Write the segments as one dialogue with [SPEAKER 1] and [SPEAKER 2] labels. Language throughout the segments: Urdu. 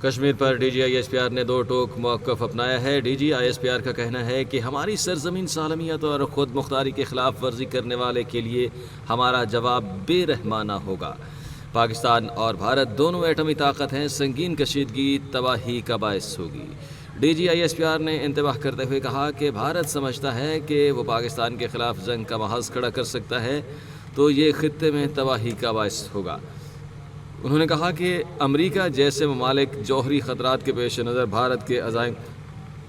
[SPEAKER 1] کشمیر پر D G I S P R نے دو ٹوک موقف اپنایا ہے۔ D G I S P R کا کہنا ہے کہ ہماری سرزمین سالمیت اور خود مختاری کی خلاف ورزی کرنے والے کے لیے ہمارا جواب بے رحمانہ ہوگا۔ پاکستان اور بھارت دونوں ایٹمی طاقت ہیں، سنگین کشیدگی تباہی کا باعث ہوگی۔ D G I S P R نے انتباہ کرتے ہوئے کہا کہ بھارت سمجھتا ہے کہ وہ پاکستان کے خلاف جنگ کا محاذ کھڑا کر سکتا ہے تو یہ خطے میں تباہی کا باعث ہوگا۔ انہوں نے کہا کہ امریکہ جیسے ممالک جوہری خطرات کے پیش نظر بھارت کے عزائم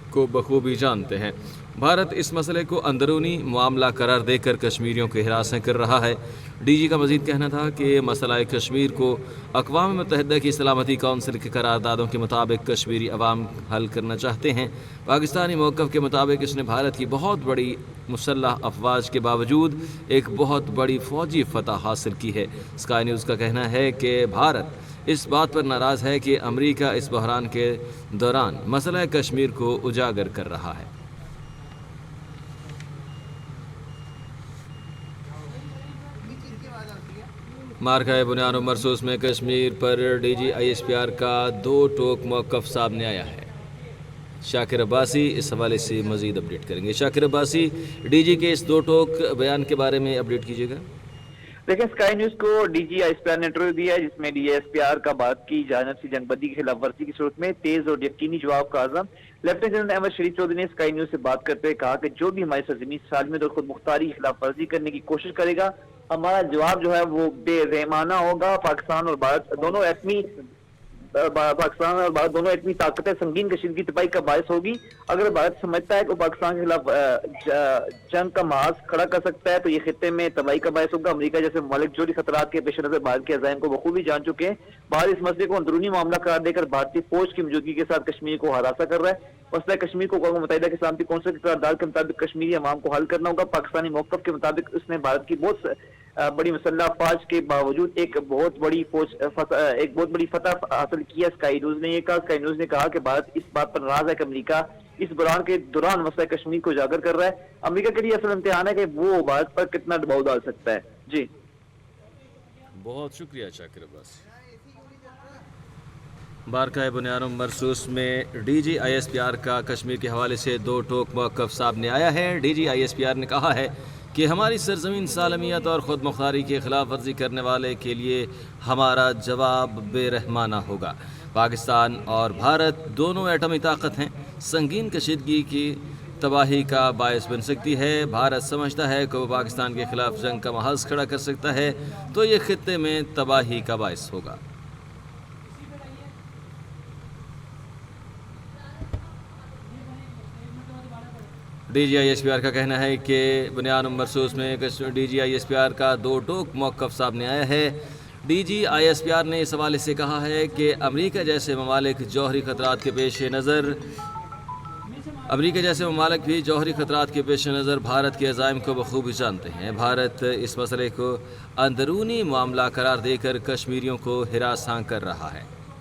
[SPEAKER 1] کو بخوبی جانتے ہیں۔ بھارت اس مسئلے کو اندرونی معاملہ قرار دے کر کشمیریوں کے ہراساں کر رہا ہے۔ ڈی جی کا مزید کہنا تھا کہ مسئلہ کشمیر کو اقوام متحدہ کی سلامتی کونسل کے قراردادوں کے مطابق کشمیری عوام حل کرنا چاہتے ہیں۔ پاکستانی موقف کے مطابق اس نے بھارت کی بہت بڑی مسلح افواج کے باوجود ایک بہت بڑی فوجی فتح حاصل کی ہے۔ اسکائی نیوز کا کہنا ہے کہ بھارت اس بات پر ناراض ہے کہ امریکہ اس بحران کے دوران مسئلہ کشمیر کو اجاگر کر رہا ہے۔ مارکہ بنیان و مرصوص میں کشمیر پر D G I S P R کا دو ٹوک موقف سامنے آیا ہے۔ شاکر عباسی اس حوالے سے مزید اپڈیٹ کریں گے۔ شاکر عباسی، ڈی جی کے اس دو ٹوک بیان کے بارے میں اپڈیٹ کیجیے گا۔
[SPEAKER 2] دیکھیں، اسکائی نیوز کو D G I S P R نے انٹرویو دیا ہے جس میں D G S P R کا بات کی جانب سے جنگ بندی کی خلاف ورزی کی صورت میں تیز اور یقینی جواب کا عزم۔ لیفٹیننٹ جنرل احمد شریف چودھری نے اسکائی نیوز سے بات کرتے ہوئے کہا کہ جو بھی ہماری سرزمین سالمیت اور خود مختاری کی خلاف ورزی کرنے کی کوشش کرے گا، ہمارا جواب جو ہے وہ بے رحمانہ ہوگا۔ پاکستان اور بھارت دونوں ایٹمی طاقتیں سنگین کشیدگی تباہی کا باعث ہوگی۔ اگر بھارت سمجھتا ہے کہ وہ پاکستان کے خلاف جنگ کا محاذ کھڑا کر سکتا ہے تو یہ خطے میں تباہی کا باعث ہوگا۔ امریکہ جیسے ممالک جوہری خطرات کے پیش نظر بھارت کے عزائم کو بخوبی جان چکے ہیں۔ بھارت اس مسئلے کو اندرونی معاملہ قرار دے کر بھارتی فوج کی موجودگی کے ساتھ کشمیر کو ہراساں کر رہا ہے۔ مسئلہ کشمیر کو اقوام متحدہ کی سلامتی کونسل کے قرارداد کے مطابق کشمیری عوام کو حل کرنا ہوگا۔ پاکستانی موقف کے مطابق اس نے بھارت کی بہت بڑی مسلح افواج کے باوجود ایک بہت بڑی فتح حاصل کی ہے۔ اسکائی نیوز نے یہ کہا۔ اسکائی نیوز نے کہا کہ بھارت اس بات پر ناراض ہے کہ امریکہ اس بحران کے دوران مسئلہ کشمیر کو اجاگر کر رہا ہے۔ امریکہ کے لیے اصل امتحان ہے کہ وہ بھارت پر کتنا دباؤ ڈال سکتا ہے۔ جی
[SPEAKER 1] بہت شکریہ شاکر عباسی۔ بارکہ بنیان و مرصوص میں D G I S P R کا کشمیر کے حوالے سے دو ٹوک موقف سامنے آیا ہے۔ D G I S P R نے کہا ہے کہ ہماری سرزمین سالمیت اور خود مختاری کی خلاف ورزی کرنے والے کے لیے ہمارا جواب بے رحمانہ ہوگا۔ پاکستان اور بھارت دونوں ایٹمی طاقت ہیں، سنگین کشیدگی کی تباہی کا باعث بن سکتی ہے۔ بھارت سمجھتا ہے کہ وہ پاکستان کے خلاف جنگ کا محاذ کھڑا کر سکتا ہے تو یہ خطے میں تباہی کا باعث ہوگا۔ D G I S P R کا کہنا ہے کہ بنیان و مرصوص میں D G I S P R کا دو ٹوک موقف سامنے آیا ہے۔ D G I S P R نے اس حوالے سے کہا ہے کہ امریکہ جیسے ممالک جوہری خطرات کے پیش نظر بھارت کے عزائم کو بخوبی جانتے ہیں۔ بھارت اس مسئلے کو اندرونی معاملہ قرار دے کر کشمیریوں کو ہراساں کر رہا ہے۔